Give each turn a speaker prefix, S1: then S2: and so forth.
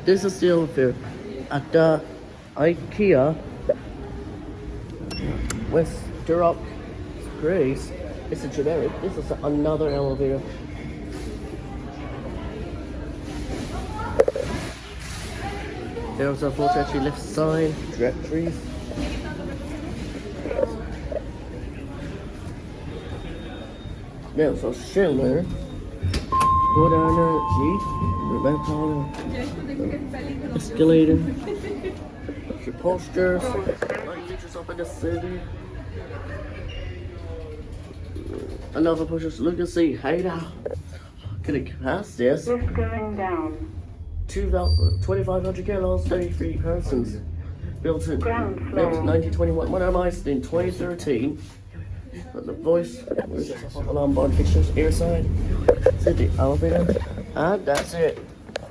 S1: This is the elevator at the Ikea with Thurrock Grace. It's a generic. This is another elevator. There's a full-stretchy lift sign, directories. There's a Schindler. Good energy. Rebecca. Escalator. Your posters. Light features up in the city. Another posters. Look and see. Hey now. Can it pass this?
S2: Lift going down.
S1: 2,500 kilos, 33 persons. Built in 1921. When am I in 2013? But the voice, alarm board fixtures, airside, city elevator, and that's it.